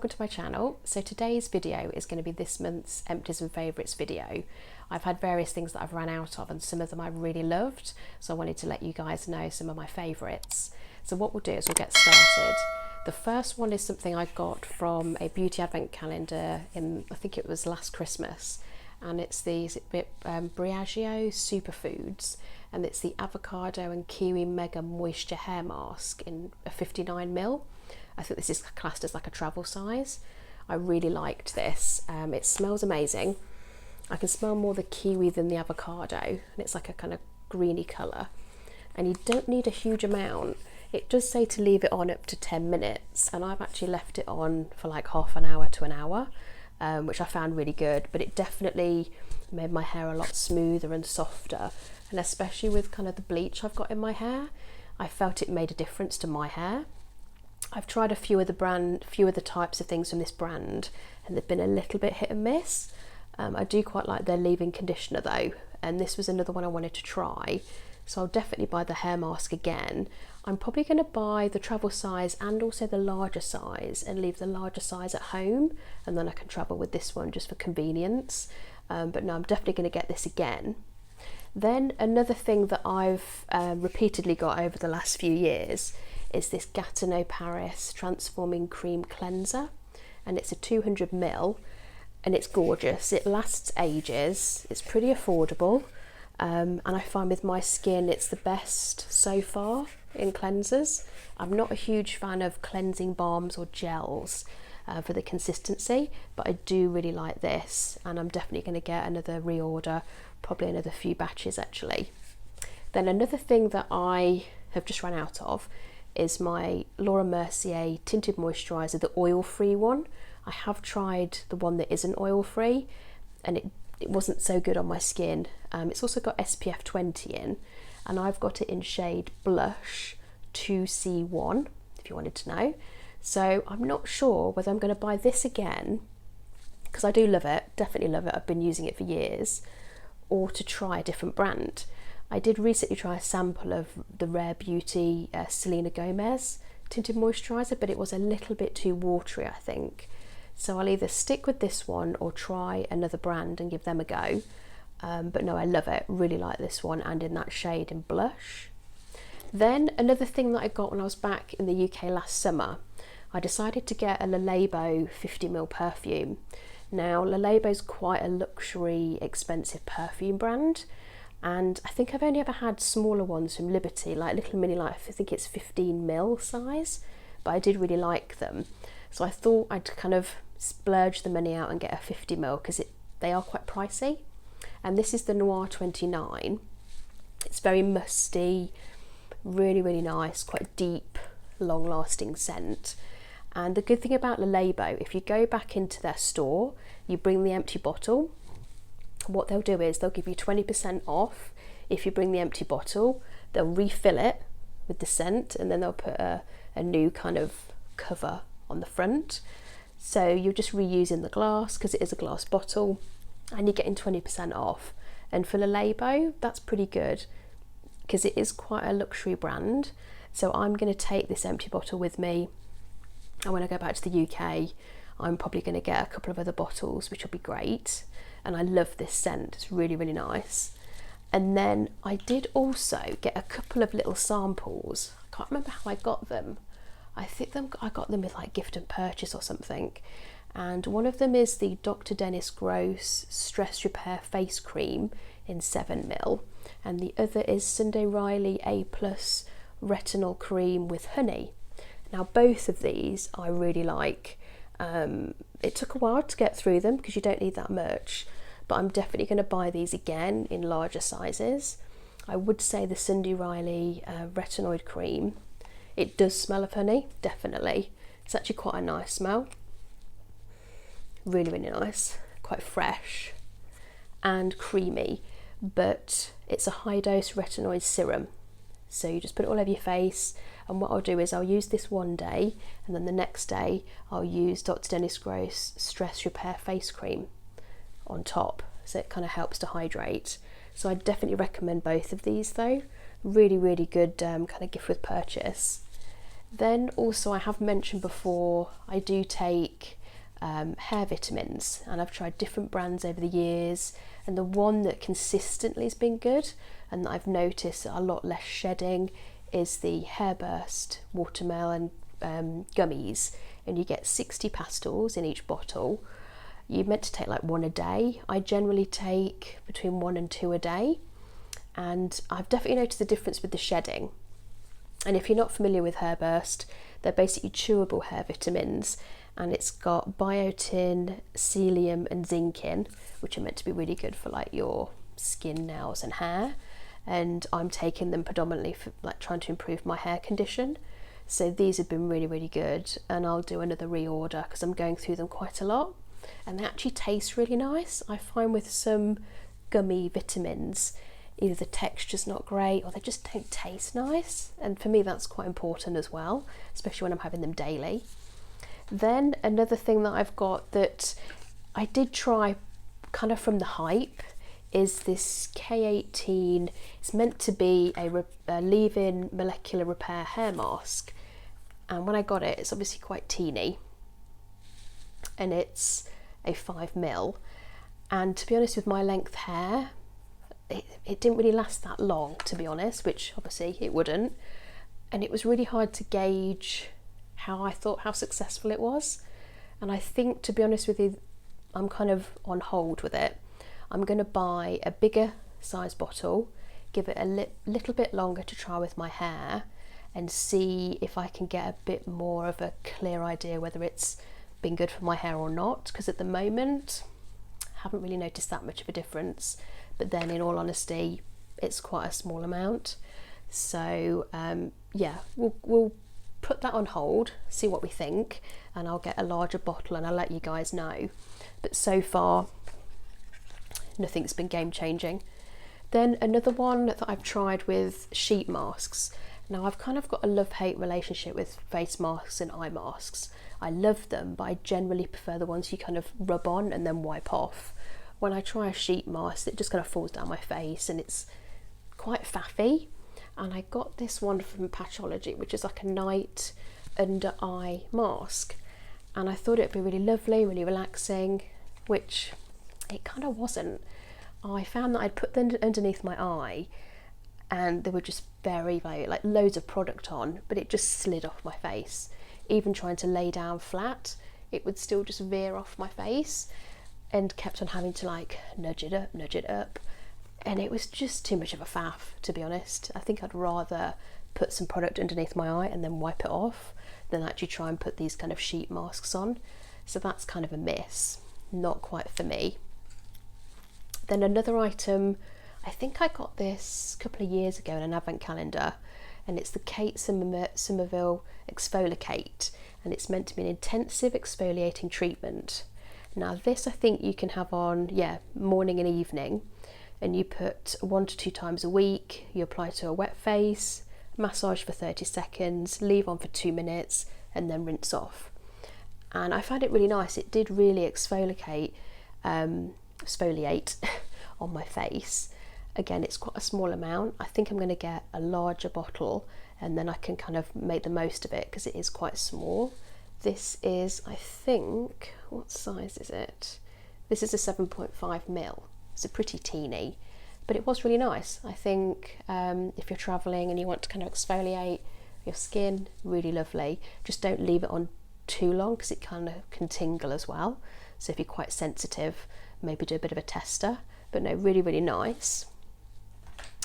welcome to my channel. So today's video is going to be this month's Empties and Favourites video. I've had various things that I've run out of and some of them I really loved, so I wanted to let you guys know some of my favourites. So what we'll do is we'll get started. The first one is something I got from a beauty advent calendar in, I think it was last Christmas, and it's the Briageo Superfoods, and it's the avocado and kiwi mega moisture hair mask in a 59ml. I think this is classed as like a travel size. I really liked this. It smells amazing. I can smell more the kiwi than the avocado, and it's like a kind of greeny colour. And you don't need a huge amount. It does say to leave it on up to 10 minutes, and I've actually left it on for like half an hour to an hour, which I found really good. But it definitely made my hair a lot smoother and softer, and especially with kind of the bleach I've got in my hair, I felt it made a difference to my hair. I've tried a few of the types of things from this brand, and they've been a little bit hit and miss. I do quite like their leave-in conditioner though, and this was another one I wanted to try, so I'll definitely buy the hair mask again. I'm probably going to buy the travel size and also the larger size and leave the larger size at home, and then I can travel with this one just for convenience. But no, I'm definitely going to get this again. Then another thing that I've repeatedly got over the last few years is this Gatineau Paris Transforming Cream Cleanser, and it's a 200ml, and it's gorgeous. It lasts ages, it's pretty affordable, and I find with my skin it's the best so far in cleansers. I'm not a huge fan of cleansing balms or gels for the consistency, but I do really like this, and I'm definitely going to get another reorder, probably another few batches actually. Then another thing that I have just run out of is my Laura Mercier tinted moisturiser, the oil-free one. I have tried the one that isn't oil-free, and it wasn't so good on my skin. It's also got SPF 20 in, and I've got it in shade Blush 2C1, if you wanted to know. So I'm not sure whether I'm going to buy this again, because I do love it, definitely love it, I've been using it for years, or to try a different brand. I did recently try a sample of the Rare Beauty Selena Gomez tinted moisturiser, but it was a little bit too watery, I think. So I'll either stick with this one or try another brand and give them a go. But no, I love it, really like this one, and in that shade in Blush. Then another thing that I got when I was back in the UK last summer, I decided to get a Le Labo 50ml perfume. Now Le Labo's quite a luxury, expensive perfume brand, and I think I've only ever had smaller ones from Liberty, like Little Mini Life, I think it's 15ml size, but I did really like them. So I thought I'd kind of splurge the money out and get a 50ml, because they are quite pricey. And this is the Noir 29. It's very musty, really, really nice, quite deep, long-lasting scent. And the good thing about Le Labo, if you go back into their store, you bring the empty bottle, what they'll do is they'll give you 20% off if you bring the empty bottle. They'll refill it with the scent, and then they'll put a new kind of cover on the front. So you're just reusing the glass, because it is a glass bottle, and you're getting 20% off. And for Le Labo, that's pretty good, because it is quite a luxury brand. So I'm going to take this empty bottle with me, and when I go back to the UK, I'm probably going to get a couple of other bottles, which will be great. And I love this scent, it's really, really nice. And then I did also get a couple of little samples. I can't remember how I got them. I got them with like gift and purchase or something. And one of them is the Dr. Dennis Gross Stress Repair Face Cream in 7ml. And the other is Sunday Riley A+ Retinol Cream with honey. Now both of these I really like. It took a while to get through them because you don't need that much, but I'm definitely going to buy these again in larger sizes. I would say the Sunday Riley Retinoid Cream, it does smell of honey, definitely. It's actually quite a nice smell. Really, really nice, quite fresh and creamy, but it's a high dose retinoid serum. So you just put it all over your face, and what I'll do is I'll use this one day, and then the next day I'll use Dr. Dennis Gross Stress Repair Face Cream on top, so it kind of helps to hydrate. So I definitely recommend both of these though. Really, really good kind of gift with purchase. Then also, I have mentioned before, I do take hair vitamins, and I've tried different brands over the years, and the one that consistently has been good and that I've noticed a lot less shedding is the Hairburst watermelon gummies, and you get 60 pastils in each bottle. You're meant to take like 1 a day. I generally take between 1 and 2 a day, and I've definitely noticed the difference with the shedding. And if you're not familiar with Hairburst, they're basically chewable hair vitamins, and it's got biotin, psyllium and zinc in, which are meant to be really good for like your skin, nails and hair. And I'm taking them predominantly for like trying to improve my hair condition. So these have been really, really good, and I'll do another reorder because I'm going through them quite a lot, and they actually taste really nice. I find with some gummy vitamins, either the texture's not great or they just don't taste nice, and for me that's quite important as well, especially when I'm having them daily. Then another thing that I've got that I did try kind of from the hype is this K18. It's meant to be a leave-in molecular repair hair mask, and when I got it, it's obviously quite teeny, and it's a 5 ml, and to be honest, with my length hair, it didn't really last that long, to be honest, which obviously it wouldn't, and it was really hard to gauge how successful it was. And I think, to be honest with you, I'm kind of on hold with it. I'm going to buy a bigger size bottle, give it a little bit longer to try with my hair, and see if I can get a bit more of a clear idea whether it's been good for my hair or not, because at the moment I haven't really noticed that much of a difference. But then in all honesty, it's quite a small amount, so yeah, we'll put that on hold, see what we think, and I'll get a larger bottle and I'll let you guys know. But so far nothing's been game changing. Then another one that I've tried with sheet masks. Now I've kind of got a love-hate relationship with face masks and eye masks. I love them, but I generally prefer the ones you kind of rub on and then wipe off. When I try a sheet mask, it just kind of falls down my face and it's quite faffy. And I got this one from Patchology, which is like a night under eye mask, and I thought it'd be really lovely, really relaxing, which it kind of wasn't. I found that I'd put them underneath my eye and they were just very, very, like, loads of product on, but it just slid off my face. Even trying to lay down flat, it would still just veer off my face, and kept on having to like nudge it up, and it was just too much of a faff, to be honest. I think I'd rather put some product underneath my eye and then wipe it off than actually try and put these kind of sheet masks on. So that's kind of a miss, not quite for me. Then another item, I think I got this a couple of years ago in an advent calendar, and it's the Kate Somerville Exfoliate, and it's meant to be an intensive exfoliating treatment. Now this I think you can have on, yeah, morning and evening, and you put 1 to 2 times a week. You apply to a wet face, massage for 30 seconds, leave on for 2 minutes, and then rinse off. And I found it really nice. It did really exfoliate on my face. Again, it's quite a small amount. I think I'm going to get a larger bottle, and then I can kind of make the most of it because it is quite small. This is, I think, what size is it? This is a 7.5 ml. It's a pretty teeny, but it was really nice. I think if you're traveling and you want to kind of exfoliate your skin, really lovely. Just don't leave it on too long because it kind of can tingle as well. So if you're quite sensitive, maybe do a bit of a tester, but no, really, really nice.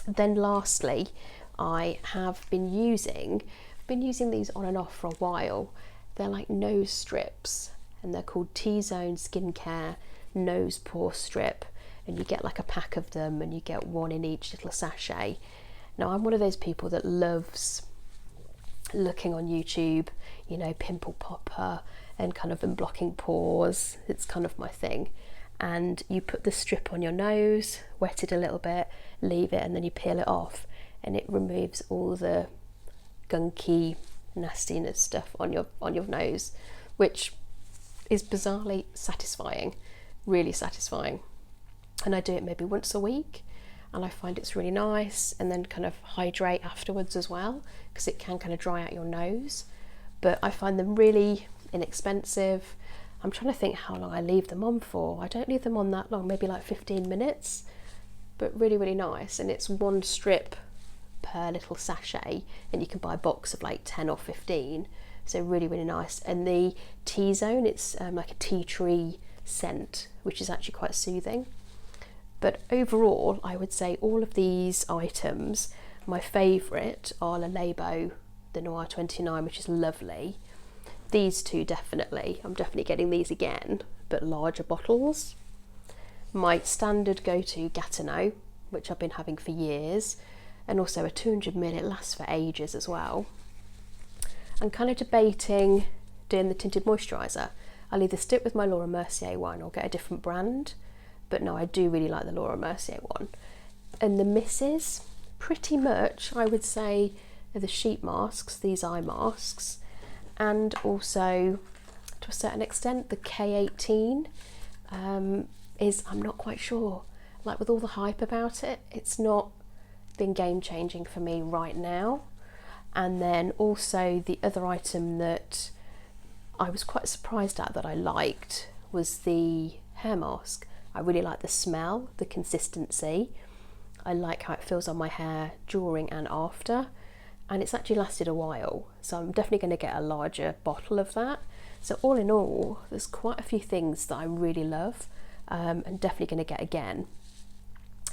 Then lastly, I have been using these on and off for a while. They're like nose strips, and they're called T-Zone Skincare Nose Pore Strip, and you get like a pack of them, and you get one in each little sachet. Now I'm one of those people that loves looking on YouTube, you know, pimple popper and kind of unblocking pores. It's kind of my thing. And you put the strip on your nose, wet it a little bit, leave it, and then you peel it off, and it removes all the gunky nastiness stuff on your nose, which is bizarrely satisfying, really satisfying. And I do it maybe once a week, and I find it's really nice. And then kind of hydrate afterwards as well, because it can kind of dry out your nose. but I find them really inexpensive. I'm trying to think how long I leave them on for. I don't leave them on that long, maybe like 15 minutes, but really, really nice. And it's one strip per little sachet, and you can buy a box of like 10 or 15. So really, really nice. And the T-zone, it's like a tea tree scent, which is actually quite soothing. But overall, I would say all of these items, my favourite are Le Labo, the Noir 29, which is lovely. These two definitely, I'm definitely getting these again, but larger bottles. My standard go-to Gatineau, which I've been having for years, and also a 200ml, it lasts for ages as well. I'm kind of debating doing the tinted moisturiser. I'll either stick with my Laura Mercier one or get a different brand, but no, I do really like the Laura Mercier one. And the misses, pretty much, I would say, are the sheet masks, these eye masks, and also, to a certain extent, the K18 is, I'm not quite sure, like with all the hype about it, it's not been game-changing for me right now. And then also the other item that I was quite surprised at that I liked was the hair mask. I really like the smell, the consistency. I like how it feels on my hair during and after, and it's actually lasted a while, so I'm definitely going to get a larger bottle of that. So all in all, there's quite a few things that I really love, and definitely going to get again.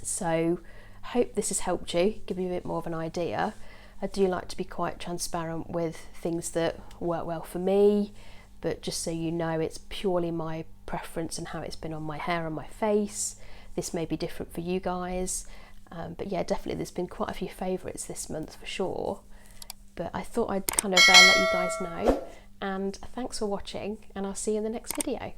So hope this has helped you, give you a bit more of an idea. I do like to be quite transparent with things that work well for me, but just so you know, it's purely my preference and how it's been on my hair and my face. This may be different for you guys, but yeah, definitely there's been quite a few favourites this month for sure. But I thought I'd kind of let you guys know, and thanks for watching, and I'll see you in the next video.